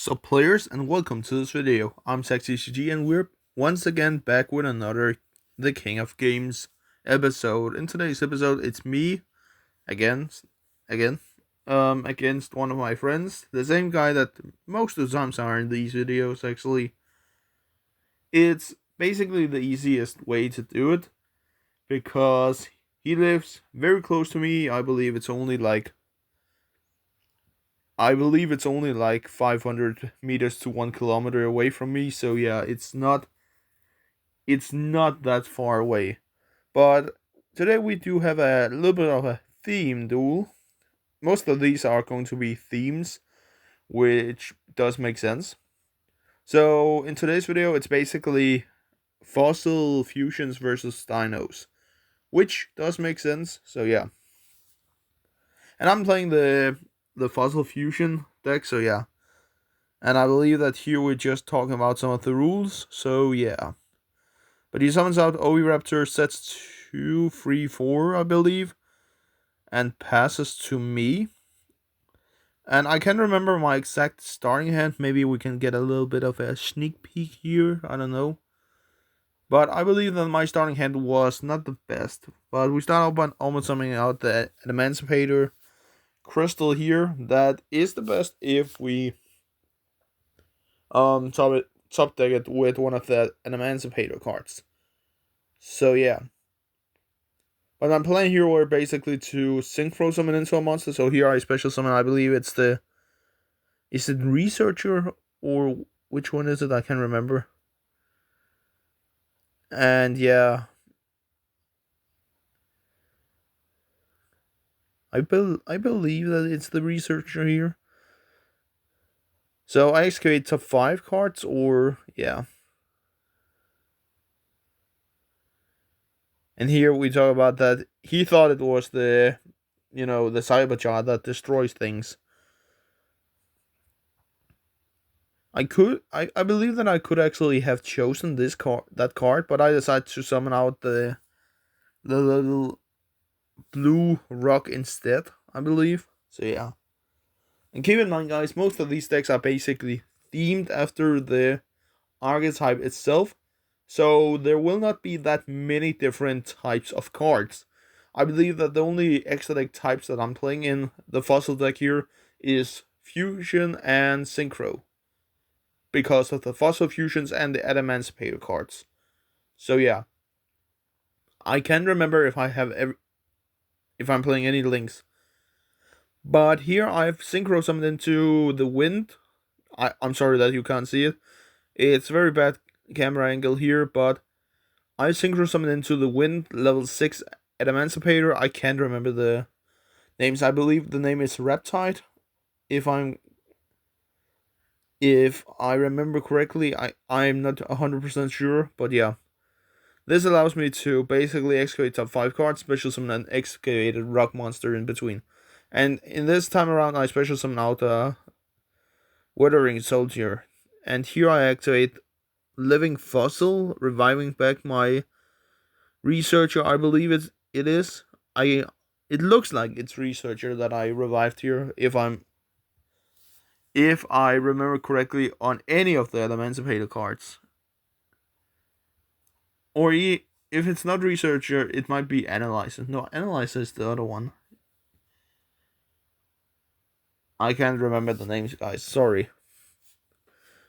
So players, and welcome to this video. I'm SexyCG and we're once again back with another The King of Games episode. In today's episode, it's me again again against one of my friends, the same guy that most of the times are in these videos actually. It's basically the easiest way to do it because he lives very close to me. I believe it's only like 500 meters to 1 kilometer away from me. So yeah, it's not that far away. But today we do have a little bit of a theme duel. Most of these are going to be themes, which does make sense. So in today's video, it's basically fossil fusions versus dinos, which does make sense. So yeah, and I'm playing the fossil fusion deck. So yeah. And I believe that here we're just talking about some of the rules, so yeah. But he summons out Oviraptor, sets 2, 3, 4, I believe, and passes to me. And I can't remember my exact starting hand. Maybe we can get a little bit of a sneak peek here, I don't know. But I believe that my starting hand was not the best. But we start off by almost summoning out the Emancipator Crystal here. That is the best if we top deck it with one of the an Emancipator cards. So yeah. But I'm playing here where basically to synchro summon into a monster. So here I special summon, I believe it's the is it Researcher or which one is it? I can't remember. And yeah. I believe that it's the Researcher here. So I excavate top 5 cards or yeah. And here we talk about that he thought it was the the Cyberjar that destroys things. I believe that I could actually have chosen that card, but I decided to summon out the little blue rock instead, I believe. So yeah. And keep in mind guys, most of these decks are basically themed after the archetype itself. So there will not be that many different types of cards. I believe that the only extra deck types that I'm playing in the fossil deck here is Fusion and Synchro, because of the fossil fusions and the Emancipator cards. So yeah, I can't remember if I'm playing any links, but here I've synchro summoned into the wind. I'm sorry that you can't see it. It's very bad camera angle here, but I synchro summoned into the wind level 6 at Emancipator. I can't remember the names. I believe the name is Reptide. If I remember correctly, I'm not 100% sure, but yeah. This allows me to basically excavate top 5 cards, special summon an excavated rock monster in between. And in this time around, I special summon out a Withering Soldier. And here I activate Living Fossil, reviving back my Researcher, I believe it is. It looks like it's Researcher that I revived here, if I remember correctly, on any of the Emancipator cards. Or if it's not Researcher, it might be Analyzer. No, Analyzer is the other one. I can't remember the names, guys. Sorry.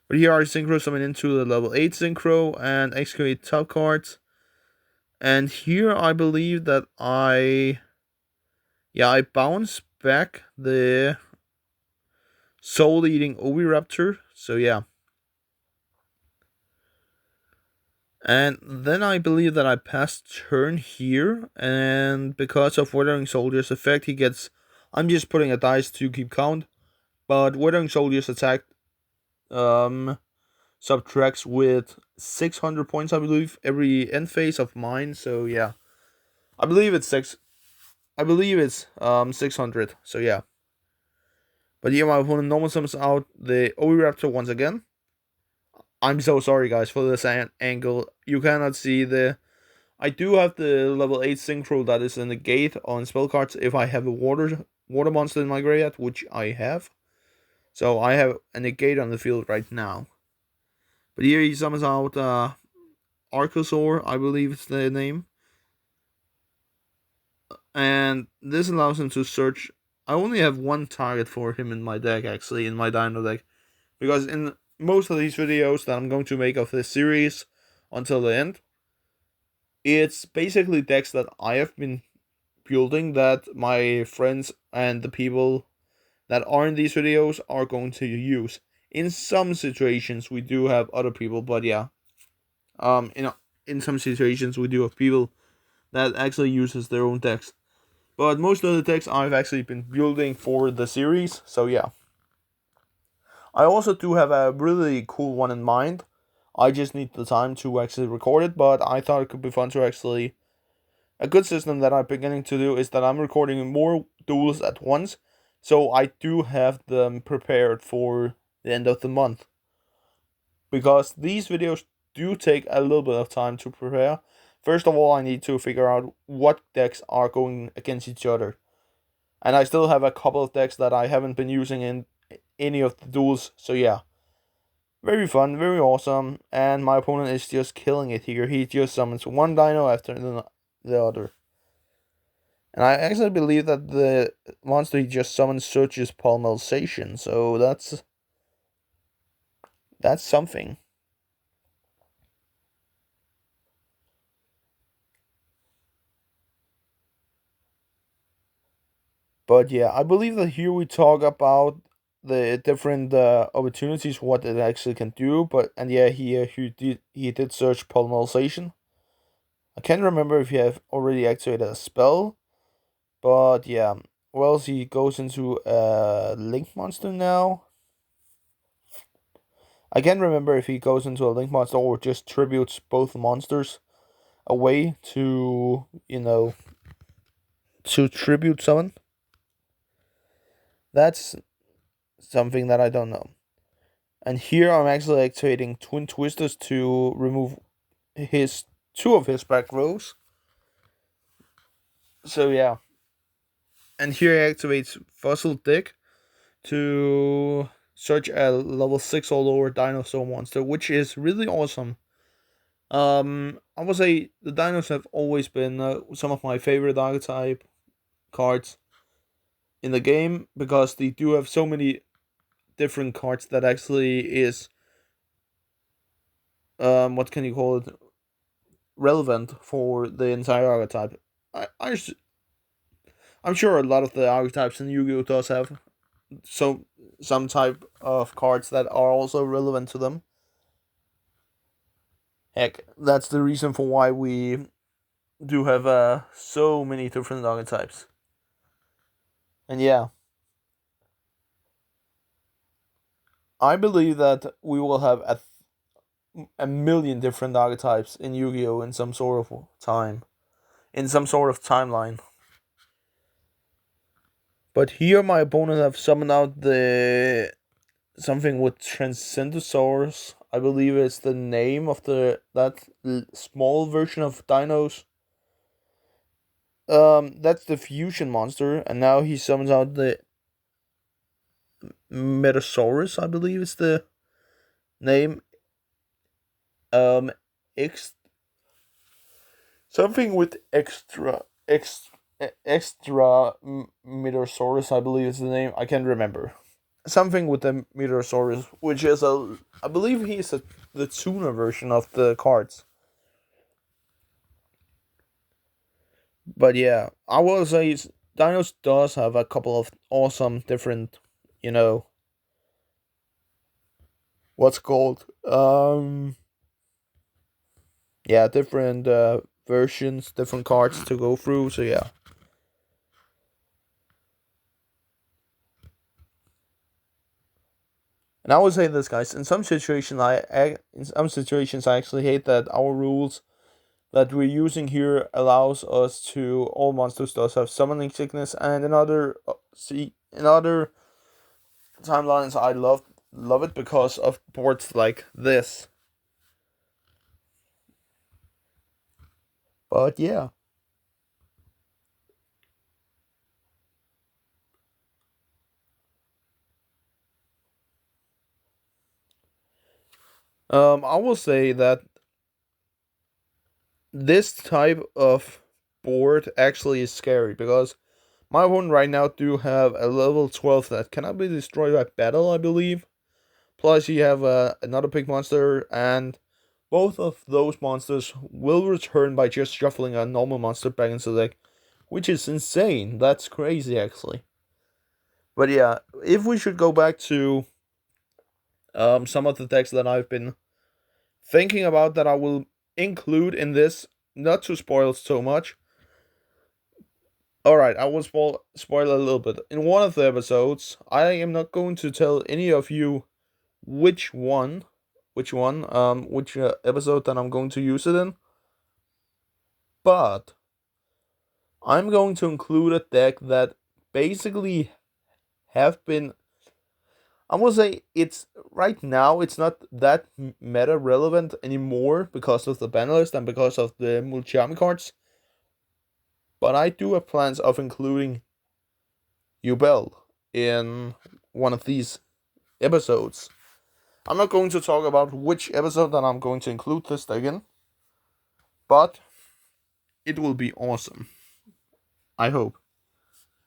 But here I synchro summon into the level 8 synchro and excavate top cards. And here I believe that I bounce back the Soul Eating Oviraptor. So yeah. And then I believe that I pass turn here, and because of Withering Soldier's effect, he gets. I'm just putting a dice to keep count, but Withering Soldier's attack subtracts with 600 points, I believe, every end phase of mine. So yeah, I believe it's 600. So yeah. But here my opponent normal summons out the Oviraptor once again. I'm so sorry, guys, for this angle. You cannot see the. I do have the level 8 synchro that is in the gate on spell cards if I have a water monster in my graveyard, which I have. So I have a negate on the field right now. But here he summons out Archosaur, I believe it's the name. And this allows him to search. I only have one target for him in my deck, actually, in my Dino deck. Because in most of these videos that I'm going to make of this series until the end, it's basically decks that I have been building that my friends and the people that are in these videos are going to use. In some situations, we do have other people, but yeah, in some situations we do have people that actually uses their own decks. But most of the decks I've actually been building for the series, so yeah. I also do have a really cool one in mind. I just need the time to actually record it, but I thought it could be fun to actually. A good system that I'm beginning to do is that I'm recording more duels at once, so I do have them prepared for the end of the month. Because these videos do take a little bit of time to prepare. First of all, I need to figure out what decks are going against each other. And I still have a couple of decks that I haven't been using in any of the duels, so yeah. Very fun, very awesome, and my opponent is just killing it here. He just summons one dino after the other. And I actually believe that the monster he just summoned searches polymerization, so that's something. But yeah, I believe that here we talk about the different opportunities, what it actually can do. But and yeah, he did search polymerization. I can't remember if he have already activated a spell, but yeah. Well, he goes into a link monster now. I can't remember if he goes into a link monster or just tributes both monsters away to tribute someone. That's something that I don't know. And here I'm actually activating Twin Twisters to remove his two of his back rows. So yeah. And here he activates Fossil Dick to search a level 6 or lower dinosaur monster, which is really awesome. I would say the dinos have always been some of my favorite archetype cards in the game because they do have so many different cards that actually is what can you call it, relevant for the entire archetype. I'm sure a lot of the archetypes in Yu-Gi-Oh does have so some type of cards that are also relevant to them. Heck, that's the reason for why we do have so many different archetypes. And yeah, I believe that we will have a million different archetypes in Yu-Gi-Oh in some sort of time, in some sort of timeline. But here my opponent have summoned out the something with Transcendosaurus. I believe it's the name of small version of dinos. That's the fusion monster, and now he summons out the Metasaurus. I believe is the name. X something with extra Metasaurus. I believe is the name. I can't remember. Something with the Metasaurus, which is I believe he's the tuner version of the cards. But yeah, I will say Dinos does have a couple of awesome different, you know, what's called yeah, different versions, different cards to go through. So yeah. And I would say this, guys. In some situations I actually hate that our rules that we're using here allows us to all monsters does have summoning sickness, and in other timelines I love it because of boards like this. But yeah. I will say that this type of board actually is scary because my opponent right now do have a level 12 that cannot be destroyed by battle, I believe. Plus, you have another big monster, and both of those monsters will return by just shuffling a normal monster back into the deck, which is insane. That's crazy, actually. But yeah, if we should go back to some of the decks that I've been thinking about that I will include in this, not to spoil so much. Alright, I will spoil a little bit. In one of the episodes, I am not going to tell any of you which one, which episode that I'm going to use it in, but I'm going to include a deck that basically have been. I will say it's right now. It's not that meta relevant anymore because of the ban list and because of the multi cards. But I do have plans of including Ubel in one of these episodes. I'm not going to talk about which episode that I'm going to include this deck in, but it will be awesome. I hope.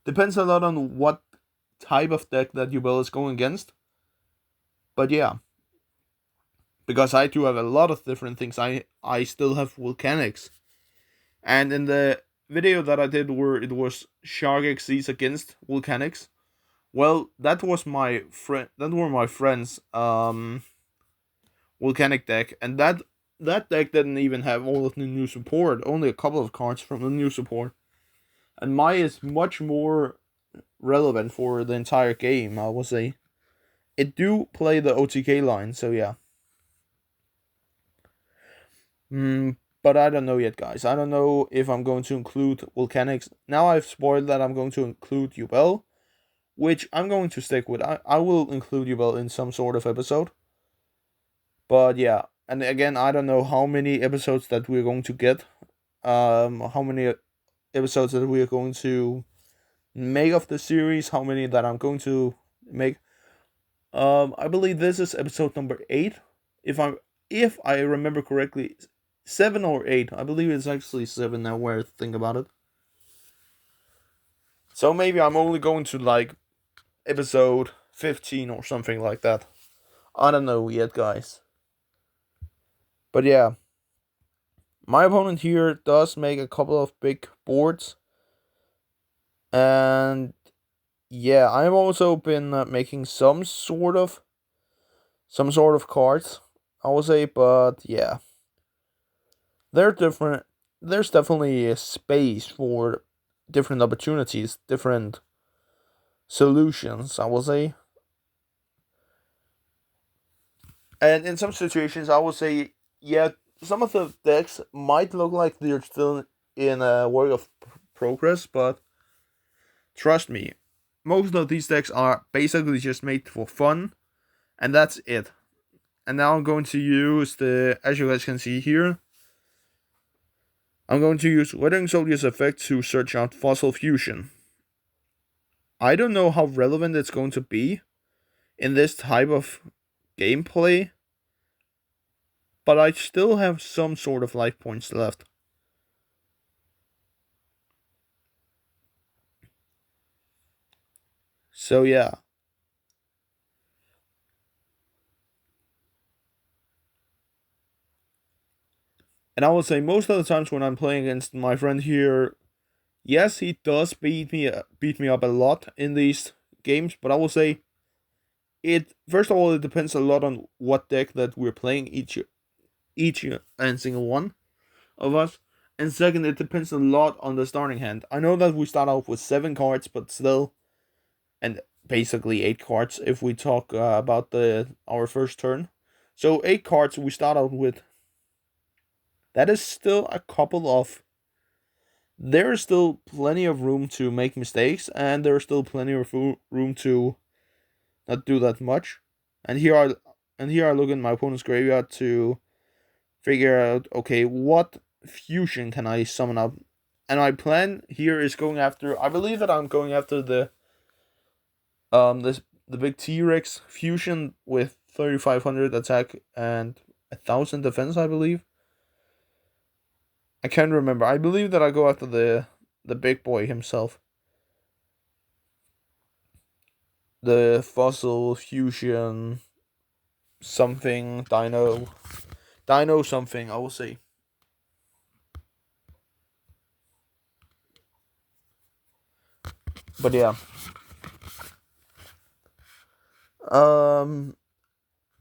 Depends a lot on what type of deck that Ubel is going against. But yeah, because I do have a lot of different things. I still have volcanics, and in the video that I did where it was Shark XCs against volcanics, well, that was my friend. That were my friends. Volcanic deck, and that deck didn't even have all of the new support. Only a couple of cards from the new support, and my is much more relevant for the entire game. I will say, it do play the OTK line, so yeah. But I don't know yet, guys. I don't know if I'm going to include volcanics. Now I've spoiled that I'm going to include Ubel, which I'm going to stick with. I will include Ubel in some sort of episode. But yeah, and again, I don't know how many episodes that we're going to get. How many episodes that we are going to make of the series. How many that I'm going to make. I believe this is episode number 8. If I remember correctly, 7 or 8. I believe it's actually 7 now. Where I think about it. So maybe I'm only going to like episode 15 or something like that. I don't know yet, guys. But yeah, my opponent here does make a couple of big boards, and yeah, I've also been making some sort of cards, I would say, but yeah, they're different. There's definitely a space for different opportunities, different solutions, I will say. And in some situations, I will say, yeah, some of the decks might look like they're still in a work of progress, but trust me, most of these decks are basically just made for fun, and that's it. And now I'm going to use as you guys can see here, I'm going to use Weathering Soldier's effect to search out Fossil Fusion. I don't know how relevant it's going to be in this type of gameplay, but I still have some sort of life points left. So yeah. And I will say most of the times when I'm playing against my friend here, yes, he does beat me up a lot in these games, but I will say it first of all it depends a lot on what deck that we're playing each and single one of us. And second, it depends a lot on the starting hand. I know that we start off with 7 cards, but still, and basically 8 cards if we talk about our first turn. So 8 cards we start out with. That is still a couple of. There is still plenty of room to make mistakes, and there is still plenty of room to not do that much. And here I look in my opponent's graveyard to figure out, okay, what fusion can I summon up? And my plan here is going after. I believe that I'm going after the the big T-Rex fusion with 3500 attack and 1,000 defense, I believe. I can't remember. I believe that I go after the big boy himself. The fossil fusion something dino something, I will say. But yeah. Um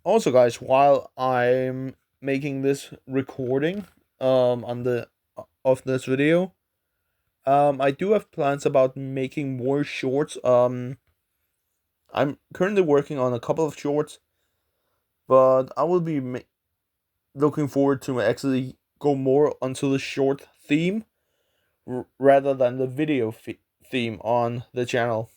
Also, guys, while I'm making this recording on the of this video, I do have plans about making more shorts. I'm currently working on a couple of shorts, but I will be looking forward to actually go more onto the short theme rather than the video theme on the channel.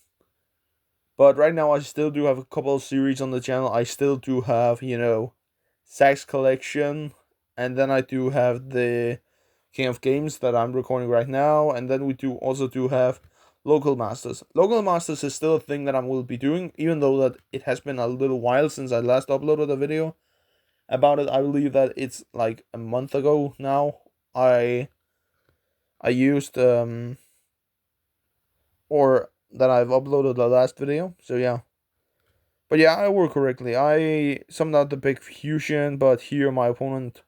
But right now, I still do have a couple of series on the channel. I still do have, Sax Collection, and then I do have the King of Games that I'm recording right now, and then we do also do have Local Masters. Local Masters is still a thing that I will be doing, even though that it has been a little while since I last uploaded a video about it. I believe that it's like a month ago now. I used or that I've uploaded the last video. So yeah. But yeah, I work correctly. I summoned out the big fusion, but here my opponent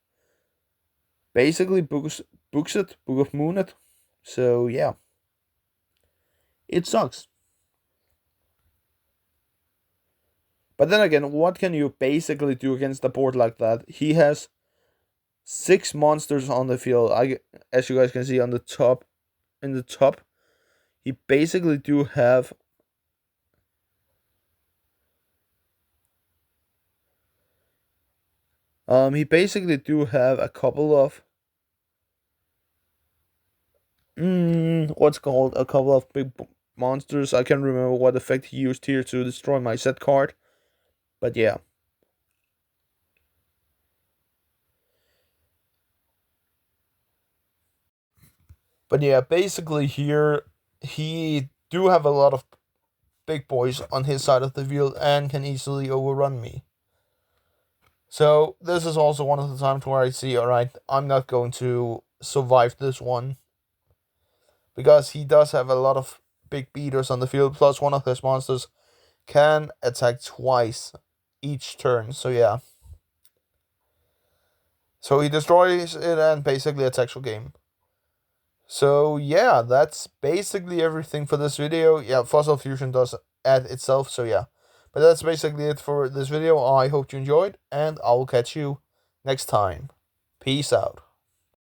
basically books it, Book of Moon it. So yeah. It sucks. But then again, what can you basically do against a board like that? He has 6 monsters on the field. As you guys can see on the top, in the top, he basically do have a couple of what's called a couple of big monsters. I can't remember what effect he used here to destroy my set card, but yeah. But yeah, basically here he do have a lot of big boys on his side of the field and can easily overrun me. So this is also one of the times where I see, alright, I'm not going to survive this one. Because he does have a lot of big beaters on the field, plus one of his monsters can attack twice each turn, so yeah. So he destroys it and basically attacks your game. So yeah, that's basically everything for this video. Yeah, Fossil Fusion does add itself, so yeah. But that's basically it for this video. I hope you enjoyed, and I will catch you next time. Peace out.